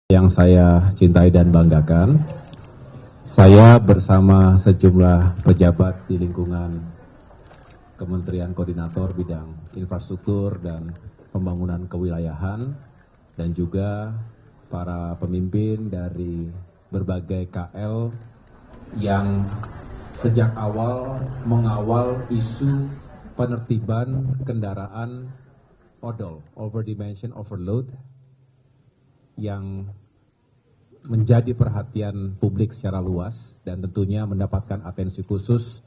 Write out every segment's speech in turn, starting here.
Yang saya cintai dan banggakan, saya bersama sejumlah pejabat di lingkungan Kementerian Koordinator Bidang Infrastruktur dan Pembangunan Kewilayahan, dan juga para pemimpin dari berbagai KL yang sejak awal mengawal isu penertiban kendaraan odol, overdimension overload, yang menjadi perhatian publik secara luas dan tentunya mendapatkan atensi khusus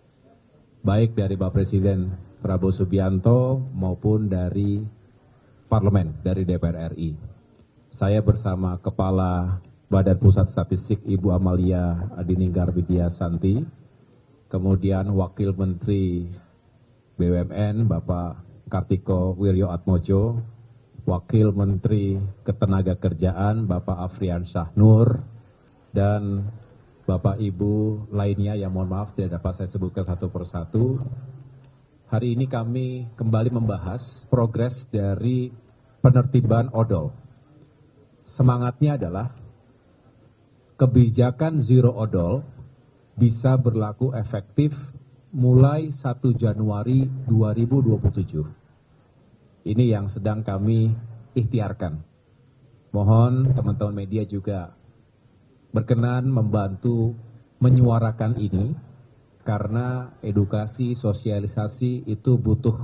baik dari Bapak Presiden Prabowo Subianto maupun dari Parlemen, dari DPR RI. Saya bersama Kepala Badan Pusat Statistik Ibu Amalia Adininggar Widya Santi, kemudian Wakil Menteri BUMN Bapak Kartiko Wirjoatmojo, Wakil Menteri Ketenagakerjaan Bapak Afriansyah Nur, dan Bapak Ibu lainnya yang mohon maaf tidak dapat saya sebutkan satu persatu. Hari ini kami kembali membahas progres dari penertiban odol. Semangatnya adalah kebijakan zero odol bisa berlaku efektif mulai 1 Januari 2027. Ini yang sedang kami ikhtiarkan. Mohon teman-teman media juga berkenan membantu menyuarakan ini, karena edukasi, sosialisasi itu butuh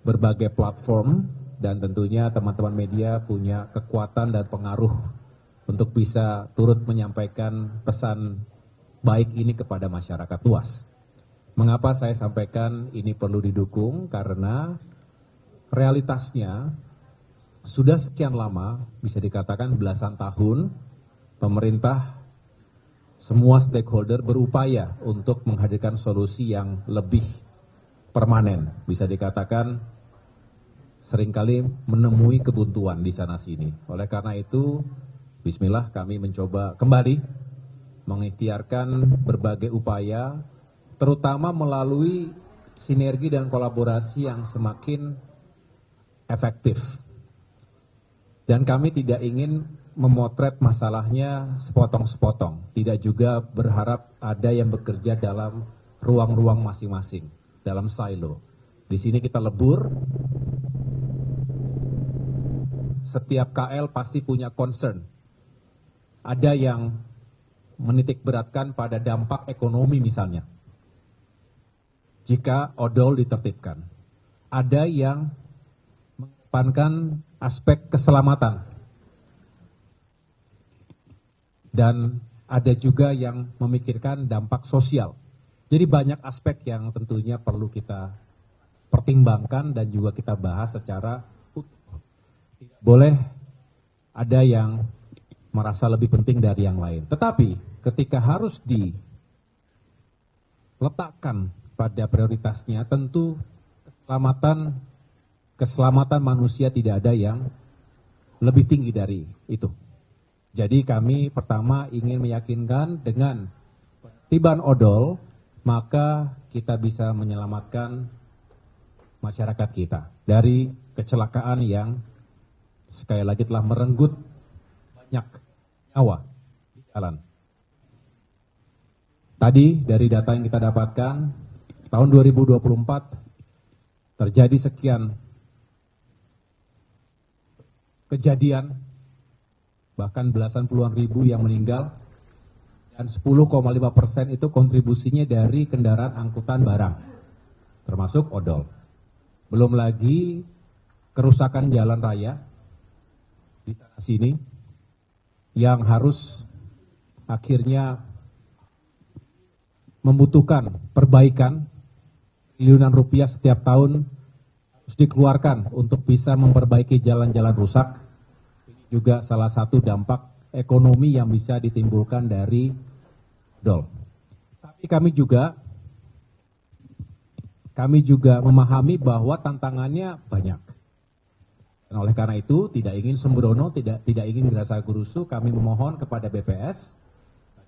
berbagai platform, dan tentunya teman-teman media punya kekuatan dan pengaruh untuk bisa turut menyampaikan pesan baik ini kepada masyarakat luas. Mengapa saya sampaikan ini perlu didukung? Karena realitasnya sudah sekian lama, bisa dikatakan belasan tahun, pemerintah, semua stakeholder berupaya untuk menghadirkan solusi yang lebih permanen. Bisa dikatakan seringkali menemui kebuntuan di sana-sini. Oleh karena itu, bismillah kami mencoba kembali mengikhtiarkan berbagai upaya, terutama melalui sinergi dan kolaborasi yang semakin efektif. Dan kami tidak ingin memotret masalahnya sepotong-sepotong, tidak juga berharap ada yang bekerja dalam ruang-ruang masing-masing, dalam silo. Di sini kita lebur, setiap KL pasti punya concern. Ada yang menitik beratkan pada dampak ekonomi misalnya, jika odol ditertibkan. Ada yang mengedepankan aspek keselamatan, dan ada juga yang memikirkan dampak sosial. Jadi banyak aspek yang tentunya perlu kita pertimbangkan dan juga kita bahas secara utuh. Tidak boleh ada yang merasa lebih penting dari yang lain. Tetapi ketika harus diletakkan pada prioritasnya, tentu keselamatan manusia tidak ada yang lebih tinggi dari itu. Jadi kami pertama ingin meyakinkan dengan penertiban odol, maka kita bisa menyelamatkan masyarakat kita dari kecelakaan yang sekali lagi telah merenggut banyak nyawa di jalan. Tadi dari data yang kita dapatkan, tahun 2024 terjadi sekian kejadian, bahkan belasan puluhan ribu yang meninggal, dan 10,5% itu kontribusinya dari kendaraan angkutan barang, termasuk odol. Belum lagi kerusakan jalan raya di sana sini yang harus akhirnya membutuhkan perbaikan, triliunan rupiah setiap tahun harus dikeluarkan untuk bisa memperbaiki jalan-jalan rusak. Juga salah satu dampak ekonomi yang bisa ditimbulkan dari odol. Tapi kami juga memahami bahwa tantangannya banyak. Dan oleh karena itu tidak ingin sembrono, tidak ingin gerasa gerusu, kami memohon kepada BPS.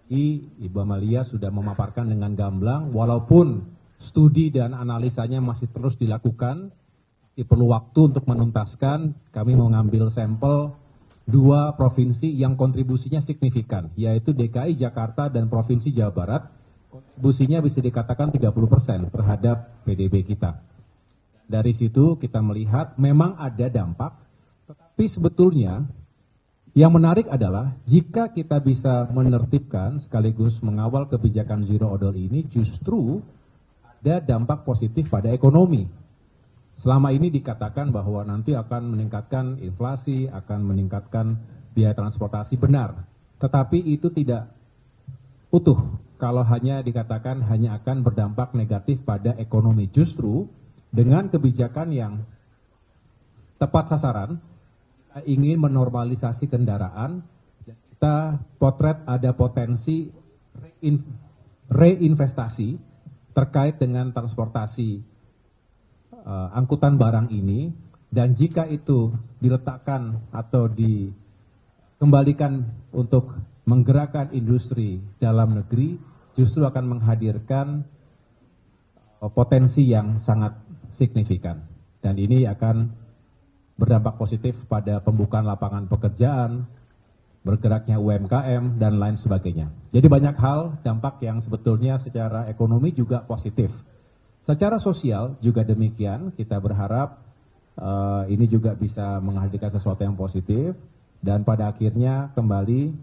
Tadi Ibu Amalia sudah memaparkan dengan gamblang, walaupun studi dan analisanya masih terus dilakukan, perlu waktu untuk menuntaskan. Kami mengambil sampel dua provinsi yang kontribusinya signifikan, yaitu DKI Jakarta dan Provinsi Jawa Barat. Kontribusinya bisa dikatakan 30% terhadap PDB kita. Dari situ kita melihat memang ada dampak, tetapi sebetulnya yang menarik adalah jika kita bisa menertibkan sekaligus mengawal kebijakan zero odol ini, justru ada dampak positif pada ekonomi. Selama ini dikatakan bahwa nanti akan meningkatkan inflasi, akan meningkatkan biaya transportasi, benar. Tetapi itu tidak utuh kalau hanya dikatakan hanya akan berdampak negatif pada ekonomi. Justru dengan kebijakan yang tepat sasaran, kita ingin menormalisasi kendaraan, kita potret ada potensi reinvestasi terkait dengan transportasi angkutan barang ini, dan jika itu diletakkan atau dikembalikan untuk menggerakkan industri dalam negeri, justru akan menghadirkan potensi yang sangat signifikan. Dan ini akan berdampak positif pada pembukaan lapangan pekerjaan, bergeraknya UMKM, dan lain sebagainya. Jadi banyak hal dampak yang sebetulnya secara ekonomi juga positif. Secara sosial juga demikian, kita berharap ini juga bisa menghadirkan sesuatu yang positif. Dan pada akhirnya kembali,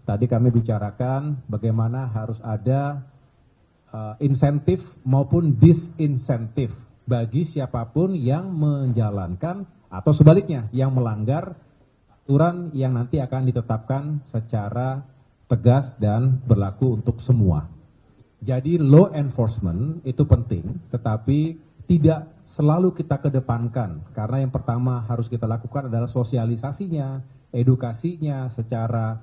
tadi kami bicarakan bagaimana harus ada insentif maupun disinsentif bagi siapapun yang menjalankan atau sebaliknya yang melanggar aturan yang nanti akan ditetapkan secara tegas dan berlaku untuk semua. Jadi law enforcement itu penting, tetapi tidak selalu kita kedepankan, karena yang pertama harus kita lakukan adalah sosialisasinya, edukasinya secara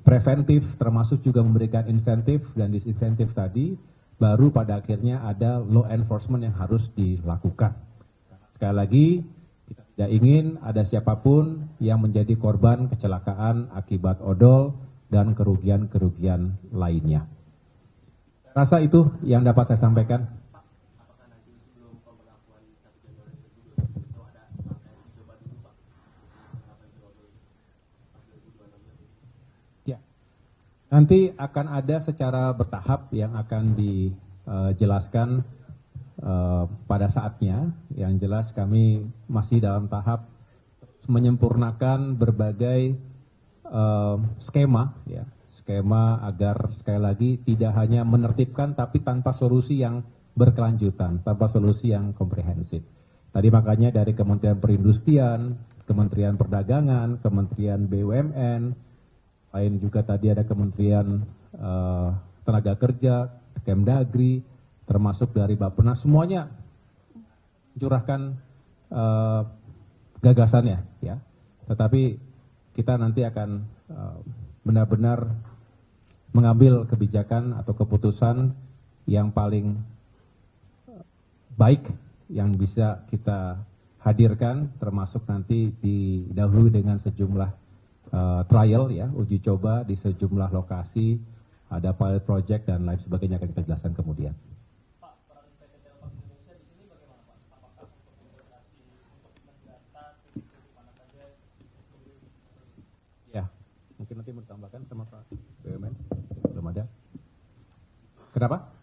preventif, termasuk juga memberikan insentif dan disinsentif tadi, baru pada akhirnya ada law enforcement yang harus dilakukan. Sekali lagi, kita tidak ingin ada siapapun yang menjadi korban kecelakaan akibat odol dan kerugian-kerugian lainnya. Rasa itu yang dapat saya sampaikan. Ya, nanti akan ada secara bertahap yang akan dijelaskan pada saatnya. Yang jelas kami masih dalam tahap menyempurnakan berbagai skema, ya. Skema agar sekali lagi tidak hanya menertibkan tapi tanpa solusi yang berkelanjutan, tanpa solusi yang komprehensif. Tadi makanya dari Kementerian Perindustrian, Kementerian Perdagangan, Kementerian BUMN, lain juga tadi ada Kementerian Tenaga Kerja, Kemdagri, termasuk dari Bappenas, semuanya curahkan gagasannya, ya. Tetapi kita nanti akan benar-benar mengambil kebijakan atau keputusan yang paling baik yang bisa kita hadirkan, termasuk nanti didahului dengan sejumlah trial, ya, uji coba di sejumlah lokasi, ada pilot project dan lain sebagainya akan kita jelaskan kemudian. Pak, peran PT Telkom Indonesia di sini bagaimana Pak? Apakah untuk integrasi untuk mendata titik di mana saja? Ya, mungkin nanti mau ditambahkan sama Pak BUMN, belum ada. Kenapa?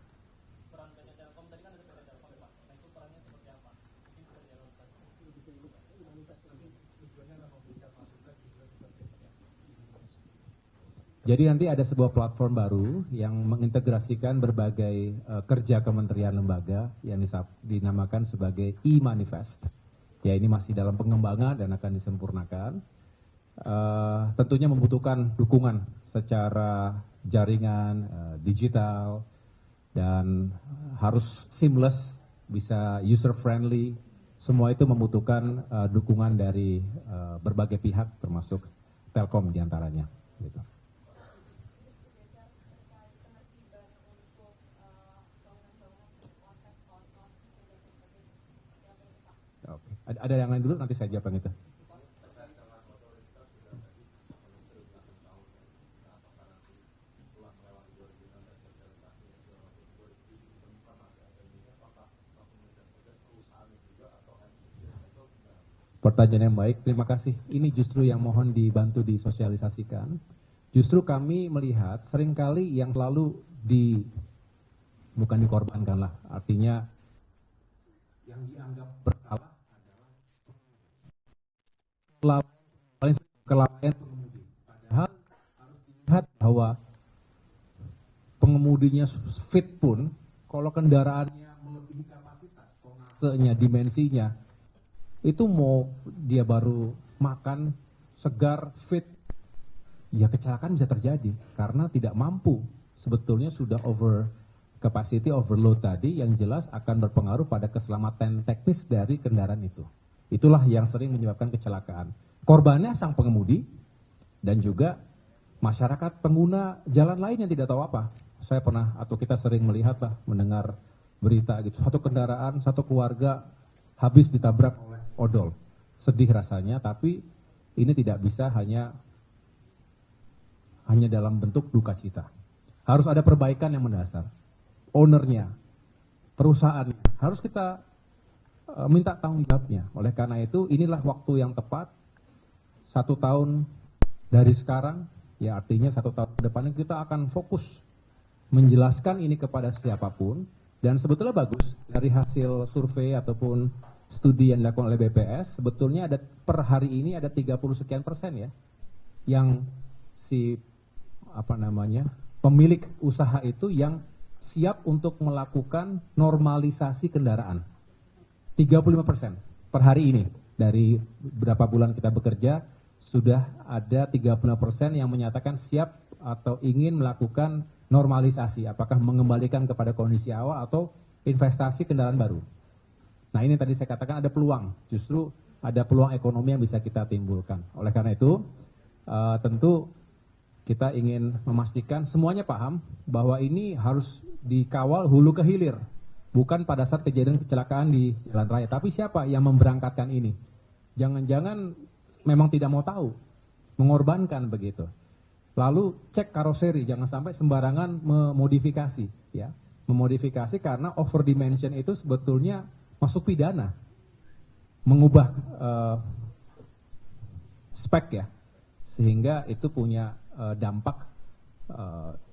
Peran PT Telkom tadi kan ada PT Telkom ya Pak. Nah itu perannya seperti apa? Mungkin bisa dijelaskan. Jadi nanti ada sebuah platform baru yang mengintegrasikan berbagai kerja kementerian lembaga yang dinamakan sebagai e-manifest. Ya, ini masih dalam pengembangan dan akan disempurnakan. Tentunya membutuhkan dukungan secara jaringan, digital, dan harus seamless, bisa user friendly. Semua itu membutuhkan dukungan dari berbagai pihak, termasuk Telkom diantaranya. Gitu. Oke. Ada yang lain dulu, nanti saya jawab yang itu. pertanyaan yang baik, terima kasih. Ini justru yang mohon dibantu disosialisasikan. Justru kami melihat seringkali yang selalu bukan dikorbankan lah, artinya yang dianggap bersalah adalah kelalaian pengemudi. Padahal harus dilihat bahwa pengemudinya fit pun, kalau kendaraannya melebihi kapasitas, tonasenya, dimensinya, itu mau dia baru makan, segar, fit, ya kecelakaan bisa terjadi karena tidak mampu. Sebetulnya sudah over capacity, overload tadi yang jelas akan berpengaruh pada keselamatan teknis dari kendaraan itu. Itulah yang sering menyebabkan kecelakaan. Korbannya sang pengemudi dan juga masyarakat pengguna jalan lain yang tidak tahu apa. Saya pernah atau kita sering melihat lah, mendengar berita gitu. Satu kendaraan, satu keluarga habis ditabrak oleh odol. Sedih rasanya, tapi ini tidak bisa hanya dalam bentuk duka cita. Harus ada perbaikan yang mendasar. Ownernya, perusahaannya, harus kita minta tanggung jawabnya. Oleh karena itu, inilah waktu yang tepat, 1 tahun dari sekarang, ya artinya 1 tahun ke depannya kita akan fokus menjelaskan ini kepada siapapun. Dan sebetulnya bagus, dari hasil survei ataupun studi yang dilakukan oleh BPS, sebetulnya ada per hari ini ada 30 sekian persen ya, yang pemilik usaha itu yang siap untuk melakukan normalisasi kendaraan. 35% per hari ini, dari beberapa bulan kita bekerja, sudah ada 35% yang menyatakan siap atau ingin melakukan normalisasi, apakah mengembalikan kepada kondisi awal atau investasi kendaraan baru. Nah ini tadi saya katakan ada peluang, justru ada peluang ekonomi yang bisa kita timbulkan. Oleh karena itu, tentu kita ingin memastikan semuanya paham bahwa ini harus dikawal hulu ke hilir. Bukan pada saat kejadian kecelakaan di jalan raya, tapi siapa yang memberangkatkan ini. Jangan-jangan memang tidak mau tahu, mengorbankan begitu. Lalu cek karoseri, jangan sampai sembarangan memodifikasi. Ya. Memodifikasi karena over dimension itu sebetulnya masuk pidana. Mengubah spek ya, sehingga itu punya dampak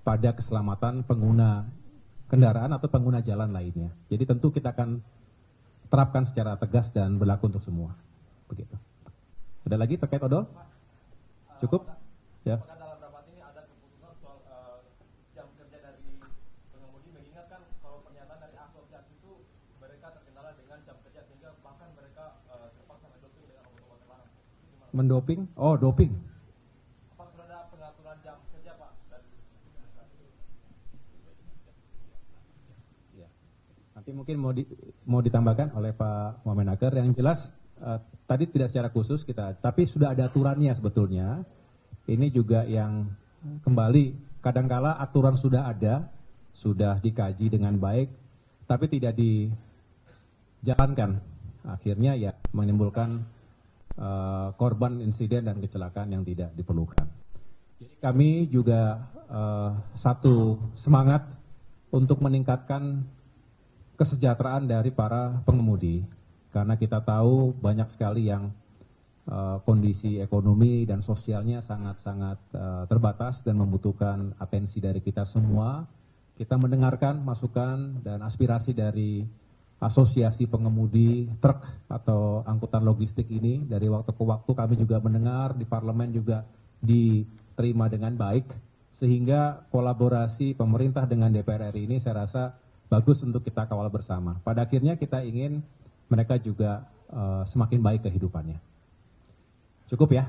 pada keselamatan pengguna kendaraan atau pengguna jalan lainnya. Jadi tentu kita akan terapkan secara tegas dan berlaku untuk semua. Begitu. Ada lagi terkait odol? Cukup? Ya. Apakah dalam rapat ini ada keputusan soal jam kerja dari pengemudi, mengingatkan kalau pernyataan dari asosiasi itu mereka terkendala dengan jam kerja sehingga bahkan mereka terpaksa mendoping dengan obat-obat terlarang. Mendoping? Oh, doping. Apa sudah ada pengaturan jam kerja Pak? Ya. Nanti mungkin mau ditambahkan oleh Pak Wamenaker. Yang jelas tadi tidak secara khusus kita, tapi sudah ada aturannya sebetulnya. Ini juga yang kembali, kadangkala aturan sudah ada, sudah dikaji dengan baik, tapi tidak dijalankan. Akhirnya ya menimbulkan korban insiden dan kecelakaan yang tidak diperlukan. Jadi kami juga satu semangat untuk meningkatkan kesejahteraan dari para pengemudi, karena kita tahu banyak sekali yang kondisi ekonomi dan sosialnya sangat-sangat terbatas dan membutuhkan atensi dari kita semua. Kita mendengarkan masukan dan aspirasi dari asosiasi pengemudi truk atau angkutan logistik ini. Dari waktu ke waktu kami juga mendengar, di parlemen juga diterima dengan baik, sehingga kolaborasi pemerintah dengan DPR RI ini saya rasa bagus untuk kita kawal bersama. Pada akhirnya kita ingin mereka juga semakin baik kehidupannya. Cukup ya?